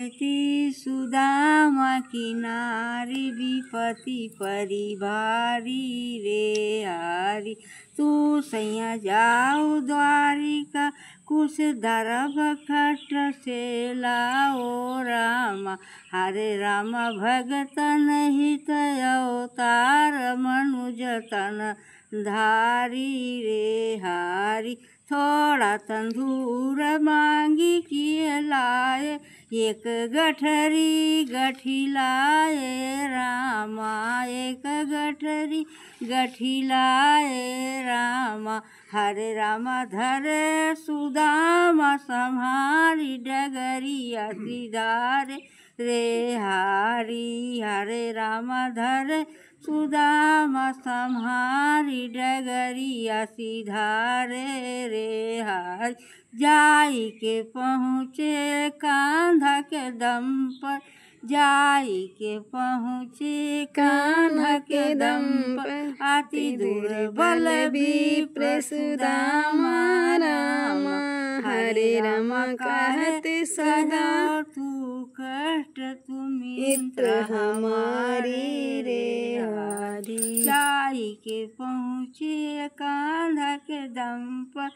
ती सुदामा की नारी विपति परिभारी रे हारी। तू सैया जाऊ द्वारिका कुछ दरब खट से लाओ रामा। हरे राम भगतन हित अवतार मनुज तन धारी रे हारी। थोड़ा तंदूर मांगी किए लाए एक गठरी गठी लाए रामा। एक गठरी गठी लाए रामा। हरे रामा धरे सुदामा सम्हारी डगरिया सिधारे रे हारी। हरे रामा धरे सुदामा सम्हारी डगरिया सिधारे रे हारी। जाई के पहुँचे कान्हा के दम पर, जाई के पहुँचे कान्हा के दम पर। अति दूर बल विप्र सुदामा रामा। हरे रामा कहते सदा तू कष्ट तू मित्र हमारी रे हारी। जाई के पहुँचे कान्हा के दम पर,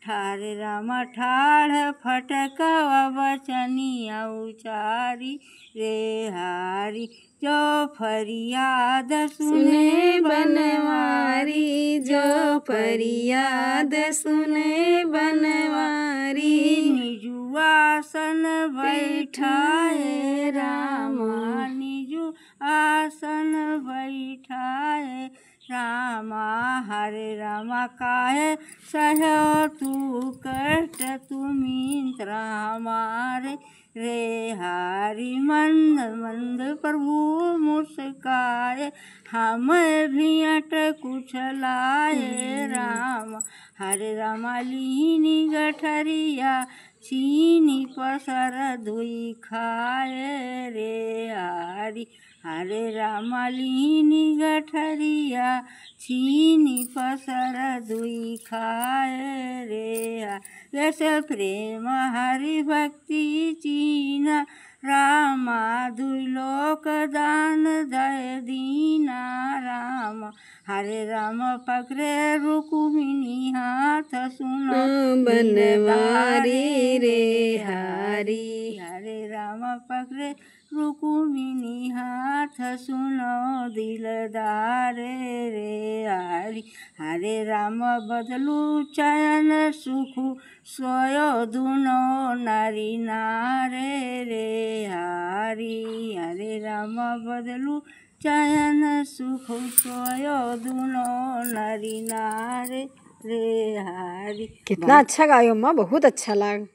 ठारे रामा ठाड़ फटकवा बचनिया उचारी रे हारी। जो फरियाद सुने बनवारी, जो फरियाद सुने बनवारी। निजु आसन बैठाए रामा, निजु आसन बैठाए रामा। हरे रामा काहे सहो तू कष्ट तू मित्र हमारे रे हारी। मंद मंद प्रभु मुस्काए हमें भी अट कुछ लाए राम। हरे रामा लीनी गठरिया चीनी पसर धुई खाए रे हारी। हरे रामा लीनी गठरिया चीनी पसर धुई खाए रे। जैसे प्रेम हरि भक्ति चीना रामा। दुई लोक दान दय दीना रामा। हरे राम पकड़े रुक्मिणी हाथ सुनो बनवारी रे हारी। हरे राम पकड़े रुक्मिणी हाथ सुनो दिलदारे रे हारी। हरे राम बदलू चयन सुख सोयो दुनो नारी नारे रे हारी। हरे राम बदलू चयन सुख सोयो दुनो नारी नारे रे हारी। कितना अच्छा गायो माँ, बहुत अच्छा लगा।